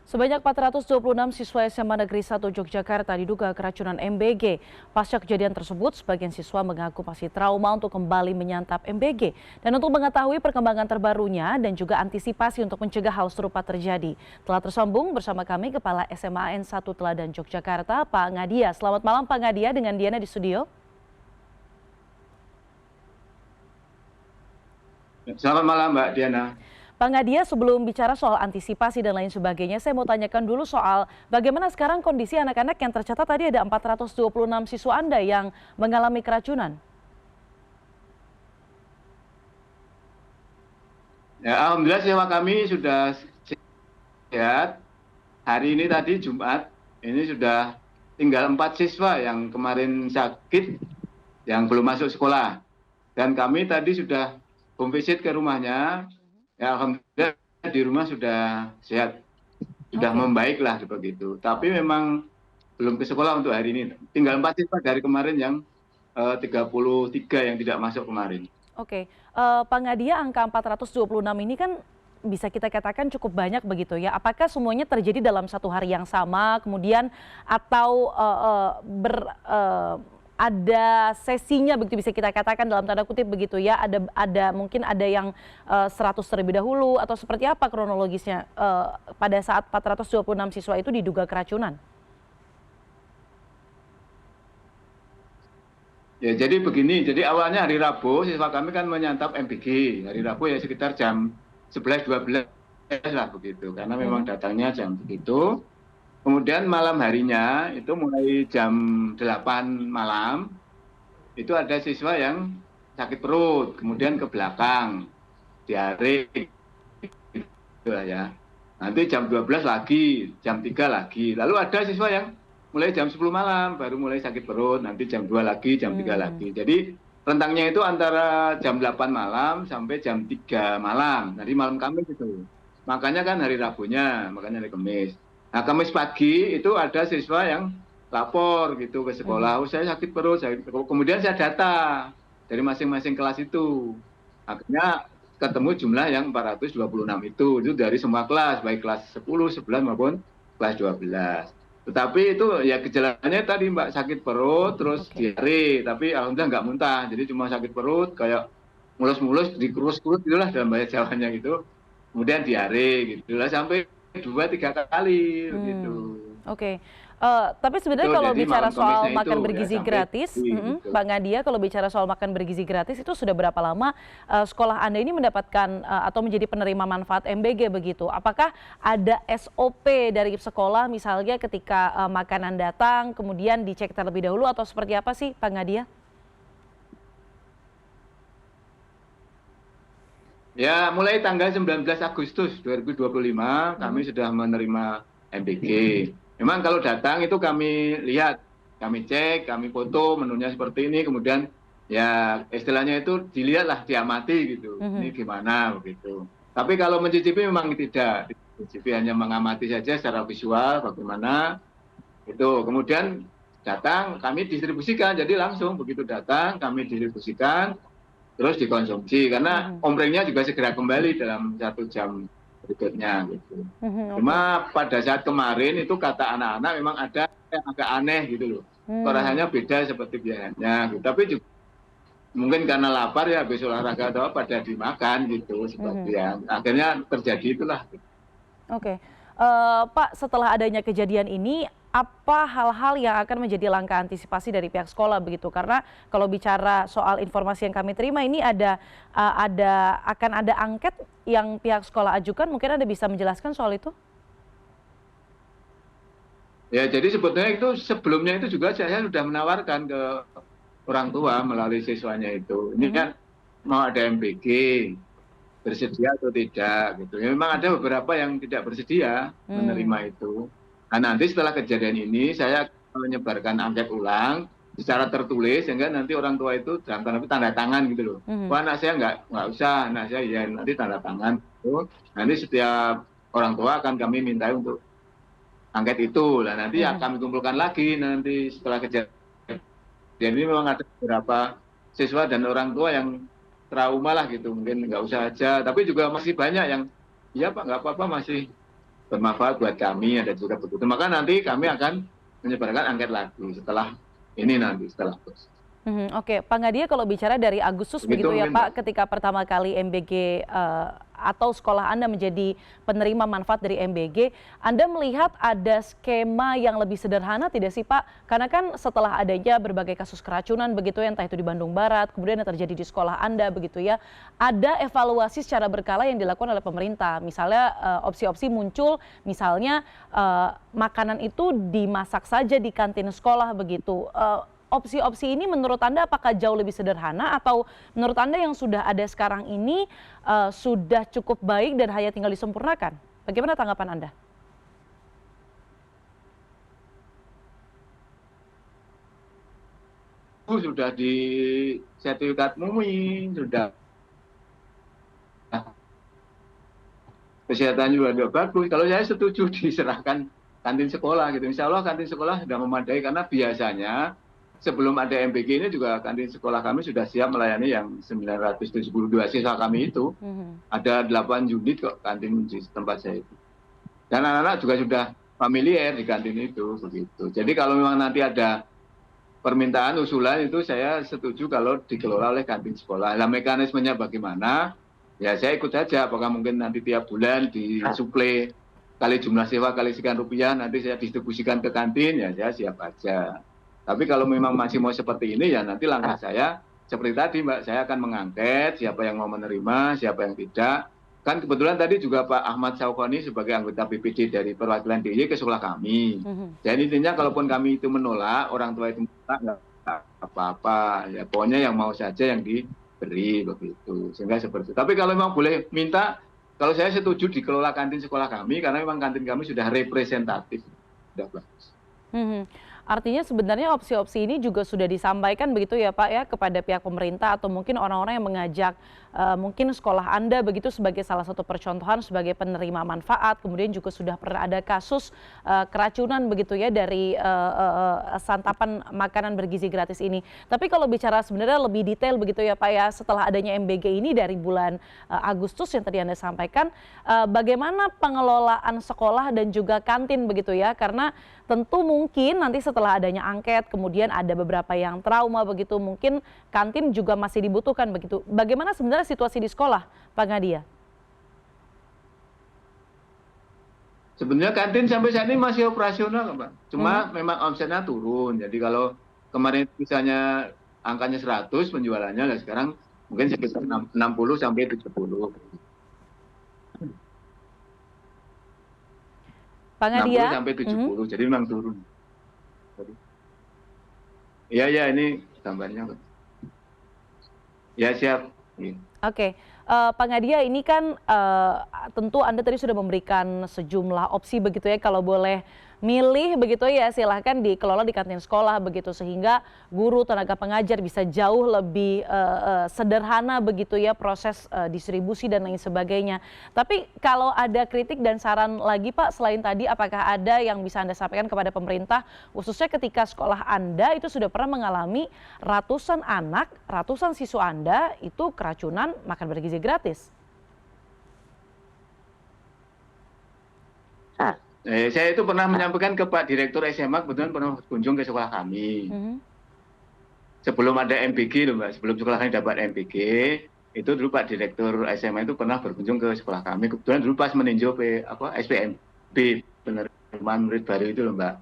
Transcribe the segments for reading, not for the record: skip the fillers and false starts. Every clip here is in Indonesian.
Sebanyak 426 siswa SMA Negeri 1 Yogyakarta diduga keracunan MBG. Pasca kejadian tersebut, sebagian siswa mengaku masih trauma untuk kembali menyantap MBG. Dan untuk mengetahui perkembangan terbarunya dan juga antisipasi untuk mencegah hal serupa terjadi, telah tersambung bersama kami Kepala SMA N1 Teladan Yogyakarta, Pak Ngadia. Selamat malam Pak Ngadia, dengan Diana di studio. Selamat malam Mbak Diana. Pak Ngadia, sebelum bicara soal antisipasi dan lain sebagainya, saya mau tanyakan dulu soal bagaimana sekarang kondisi anak-anak yang tercatat tadi ada 426 siswa Anda yang mengalami keracunan. Ya, alhamdulillah siswa kami sudah sehat. Hari ini tadi Jumat, ini sudah tinggal 4 siswa yang kemarin sakit, yang belum masuk sekolah. Dan kami tadi sudah home visit ke rumahnya. Ya, alhamdulillah di rumah sudah sehat, sudah membaik lah begitu. Tapi memang belum ke sekolah untuk hari ini. Tinggal 4 siswa dari kemarin yang 33 yang tidak masuk kemarin. Oke, Pak Ngadia, angka 426 ini kan bisa kita katakan cukup banyak begitu ya. Apakah semuanya terjadi dalam satu hari yang sama, kemudian atau ada sesinya begitu bisa kita katakan dalam tanda kutip begitu ya, ada mungkin ada yang 100 terlebih dahulu atau seperti apa kronologisnya pada saat 426 siswa itu diduga keracunan? Ya, jadi begini, jadi awalnya hari Rabu siswa kami kan menyantap MBG. Hari Rabu ya sekitar jam 11-12 lah begitu, karena memang datangnya jam begitu. Kemudian malam harinya itu mulai jam 8 malam itu ada siswa yang sakit perut, kemudian ke belakang, diare gitu ya. Nanti jam 12 lagi, jam 3 lagi. Lalu ada siswa yang mulai jam 10 malam baru mulai sakit perut, nanti jam 2 lagi, jam 3 lagi. Jadi rentangnya itu antara jam 8 malam sampai jam 3 malam. Jadi malam Kamis itu. Makanya kan hari Rabunya, makanya hari Kamis. Nah, Kamis pagi itu ada siswa yang lapor gitu ke sekolah, oh saya sakit perut, kemudian saya data dari masing-masing kelas itu. Akhirnya ketemu jumlah yang 426 itu dari semua kelas, baik kelas 10, 11 maupun kelas 12. Tetapi itu ya gejalanya tadi Mbak, sakit perut, terus diare, tapi alhamdulillah nggak muntah, jadi cuma sakit perut, kayak mulus-mulus, dikurus-kurus gitulah dalam bahasa Jawanya gitu, kemudian diare gitulah sampai 2-3 kali begitu. Oke, tapi sebenarnya kalau bicara soal makan bergizi gratis, Pak Ngadia, kalau bicara soal makan bergizi gratis itu sudah berapa lama sekolah Anda ini mendapatkan atau menjadi penerima manfaat MBG begitu? Apakah ada SOP dari sekolah misalnya ketika makanan datang kemudian dicek terlebih dahulu atau seperti apa sih Pak Ngadia? Ya, mulai tanggal 19 Agustus 2025 kami sudah menerima MBG. Memang kalau datang itu kami lihat, kami cek, kami foto menunya seperti ini, kemudian ya istilahnya itu dilihatlah, diamati gitu. Ini gimana begitu. Tapi kalau mencicipi memang tidak. Mencicipi hanya mengamati saja secara visual bagaimana itu. Kemudian datang kami distribusikan, jadi langsung begitu datang kami distribusikan terus dikonsumsi, karena omrengnya juga segera kembali dalam 1 jam berikutnya gitu. Cuma pada saat kemarin itu kata anak-anak memang ada yang agak aneh gitu loh. Rasanya beda seperti biasanya gitu. Tapi juga mungkin karena lapar ya habis olahraga atau apa pada dimakan gitu seperti yang akhirnya terjadi itulah. Oke, Pak, setelah adanya kejadian ini, apa hal-hal yang akan menjadi langkah antisipasi dari pihak sekolah begitu? Karena kalau bicara soal informasi yang kami terima ini akan ada angket yang pihak sekolah ajukan, mungkin Anda bisa menjelaskan soal itu? Ya, jadi sebetulnya itu sebelumnya itu juga saya sudah menawarkan ke orang tua melalui siswanya itu. Ini kan mau ada MBG, bersedia atau tidak gitu. Ya, memang ada beberapa yang tidak bersedia menerima itu. Nah, nanti setelah kejadian ini saya menyebarkan angket ulang secara tertulis sehingga nanti orang tua itu dalam tanda tangan gitu loh. Wah, anak saya nggak usah, anak saya ya nanti tanda tangan gitu. Nanti setiap orang tua akan kami minta untuk angket itu. Nah, nanti ya kami kumpulkan lagi nanti setelah kejadian ini. Memang ada beberapa siswa dan orang tua yang trauma lah gitu, mungkin nggak usah aja, tapi juga masih banyak yang iya Pak nggak apa-apa, masih bermanfaat buat kami, ada juga begitu. Maka nanti kami akan menyebarkan angket lagi setelah ini nanti, setelah proses. Oke, Pak Ngadia, kalau bicara dari Agustus Begitu begitu ya mungkin, Mbak. Pak, ketika pertama kali MBG atau sekolah Anda menjadi penerima manfaat dari MBG, Anda melihat ada skema yang lebih sederhana tidak sih Pak? Karena kan setelah adanya berbagai kasus keracunan begitu ya, entah itu di Bandung Barat, kemudian yang terjadi di sekolah Anda begitu ya, ada evaluasi secara berkala yang dilakukan oleh pemerintah. Misalnya opsi-opsi muncul, misalnya makanan itu dimasak saja di kantin sekolah begitu. Opsi-opsi ini menurut Anda apakah jauh lebih sederhana atau menurut Anda yang sudah ada sekarang ini sudah cukup baik dan hanya tinggal disempurnakan? Bagaimana tanggapan Anda? Sudah di sertifikat MUI, sudah kesehatan juga sudah bagus. Kalau saya setuju diserahkan kantin sekolah gitu. Insya Allah kantin sekolah sudah memadai karena biasanya sebelum ada MBG ini juga kantin sekolah kami sudah siap melayani yang 972 siswa kami itu. Ada 8 unit kok kantin di tempat saya itu. Dan anak-anak juga sudah familiar di kantin itu begitu. Jadi kalau memang nanti ada permintaan usulan itu saya setuju kalau dikelola oleh kantin sekolah. Nah, mekanismenya bagaimana? Ya saya ikut saja. Apakah mungkin nanti tiap bulan disuplai kali jumlah sewa kali sekian rupiah nanti saya distribusikan ke kantin, ya saya siap aja. Tapi kalau memang masih mau seperti ini, ya nanti langkah saya seperti tadi Mbak, saya akan mengangket siapa yang mau menerima, siapa yang tidak. Kan kebetulan tadi juga Pak Ahmad Saukoni sebagai anggota BPD dari perwakilan DIY ke sekolah kami. Jadi intinya kalaupun kami itu menolak, orang tua itu menolak, nggak apa-apa. Ya pokoknya yang mau saja yang diberi begitu. Sehingga seperti itu. Tapi kalau memang boleh minta, kalau saya setuju dikelola kantin sekolah kami, karena memang kantin kami sudah representatif. Sudah bagus. Artinya sebenarnya opsi-opsi ini juga sudah disampaikan begitu ya Pak ya kepada pihak pemerintah atau mungkin orang-orang yang mengajak mungkin sekolah Anda begitu sebagai salah satu percontohan sebagai penerima manfaat, kemudian juga sudah pernah ada kasus keracunan begitu ya dari santapan makanan bergizi gratis ini. Tapi kalau bicara sebenarnya lebih detail begitu ya Pak ya, setelah adanya MBG ini dari bulan Agustus yang tadi Anda sampaikan, bagaimana pengelolaan sekolah dan juga kantin begitu ya, karena tentu mungkin nanti setelah adanya angket, kemudian ada beberapa yang trauma begitu, mungkin kantin juga masih dibutuhkan begitu. Bagaimana sebenarnya situasi di sekolah, Pak Ngadia? Sebenarnya kantin sampai saat ini masih operasional, Mbak. Cuma memang omsetnya turun. Jadi kalau kemarin misalnya angkanya 100 penjualannya, nah sekarang mungkin sekitar 60 sampai 70. Pak Ngadia? 60 sampai 70, jadi memang turun. Iya, ini gambarnya. Ya, siap. Oke, Pak Ngadia, ini kan tentu Anda tadi sudah memberikan sejumlah opsi begitu ya, kalau boleh milih begitu ya silahkan dikelola di kantin sekolah begitu sehingga guru, tenaga pengajar bisa jauh lebih sederhana begitu ya proses distribusi dan lain sebagainya. Tapi kalau ada kritik dan saran lagi Pak selain tadi, apakah ada yang bisa Anda sampaikan kepada pemerintah khususnya ketika sekolah Anda itu sudah pernah mengalami ratusan anak, ratusan siswa Anda itu keracunan makan bergizi gratis? Saya itu pernah menyampaikan ke Pak Direktur SMA, kebetulan pernah berkunjung ke sekolah kami. Sebelum ada MBG loh Mbak, sebelum sekolah kami dapat MBG, itu dulu Pak Direktur SMA itu pernah berkunjung ke sekolah kami. Kebetulan dulu pas meninjau SPMB, penerimaan murid baru itu loh Mbak.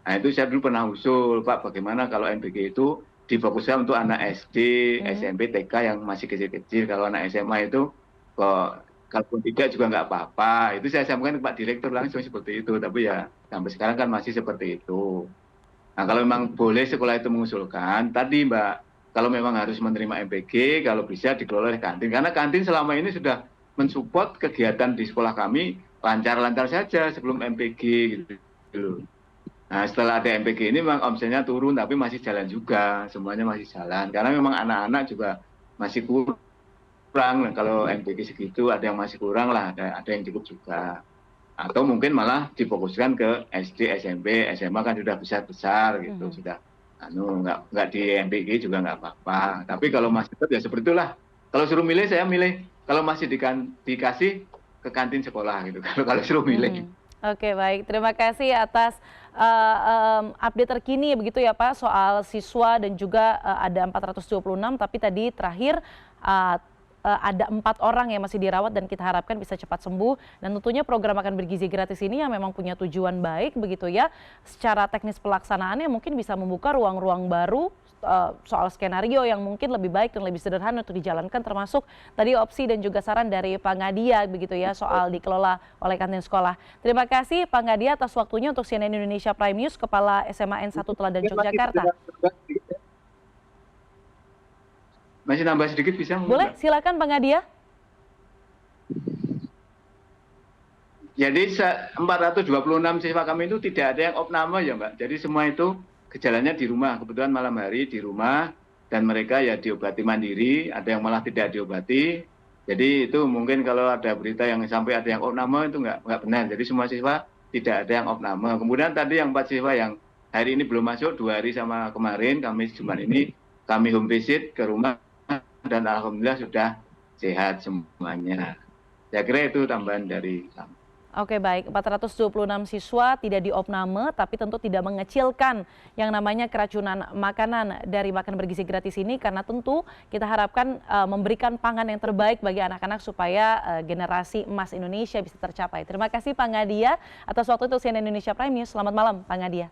Nah itu saya dulu pernah usul, Pak bagaimana kalau MBG itu difokuskan untuk anak SD, SMP, TK yang masih kecil-kecil. Kalau anak SMA itu kok kalaupun tidak juga nggak apa-apa. Itu saya sampaikan ke Pak Direktur langsung seperti itu. Tapi ya sampai sekarang kan masih seperti itu. Nah kalau memang boleh sekolah itu mengusulkan, tadi Mbak, kalau memang harus menerima MBG, kalau bisa dikelola oleh kantin. Karena kantin selama ini sudah mensupport kegiatan di sekolah kami lancar-lancar saja sebelum MBG gitu. Nah setelah ada MBG ini memang omsetnya turun, tapi masih jalan juga. Semuanya masih jalan. Karena memang anak-anak juga masih kurang. Kalau MBG segitu ada yang masih kurang lah, ada yang cukup juga. Atau mungkin malah difokuskan ke SD, SMP, SMA kan sudah besar-besar gitu, sudah nggak di MBG juga nggak apa-apa. Tapi kalau masih tetap ya seperti itulah. Kalau suruh milih saya milih kalau masih dikasih ke kantin sekolah gitu kalau suruh milih. Oke, baik. Terima kasih atas update terkini begitu ya Pak soal siswa dan juga ada 426 tapi tadi terakhir ada 4 orang yang masih dirawat dan kita harapkan bisa cepat sembuh dan tentunya program makan bergizi gratis ini yang memang punya tujuan baik begitu ya. Secara teknis pelaksanaannya mungkin bisa membuka ruang-ruang baru soal skenario yang mungkin lebih baik dan lebih sederhana untuk dijalankan, termasuk tadi opsi dan juga saran dari Pak Ngadia begitu ya soal dikelola oleh kantin sekolah. Terima kasih Pak Ngadia atas waktunya untuk CNN Indonesia Prime News, Kepala SMA N1 Teladan Yogyakarta. Masih nambah sedikit bisa? Boleh, silakan Pak Ngadia. Jadi 426 siswa kami itu tidak ada yang opname ya Mbak. Jadi semua itu gejalanya di rumah, kebetulan malam hari di rumah, dan mereka ya diobati mandiri, ada yang malah tidak diobati. Jadi itu mungkin kalau ada berita yang sampai ada yang opname itu nggak benar. Jadi semua siswa tidak ada yang opname. Kemudian tadi yang 4 siswa yang hari ini belum masuk, 2 hari sama kemarin, Kamis Jumat ini kami home visit ke rumah dan alhamdulillah sudah sehat semuanya. Saya kira itu tambahan dari kami. Oke, baik, 426 siswa tidak diopname tapi tentu tidak mengecilkan yang namanya keracunan makanan dari makan bergizi gratis ini, karena tentu kita harapkan memberikan pangan yang terbaik bagi anak-anak supaya generasi emas Indonesia bisa tercapai. Terima kasih Pak Ngadia atas waktu itu CNN Indonesia Prime News. Selamat malam Pak Ngadia.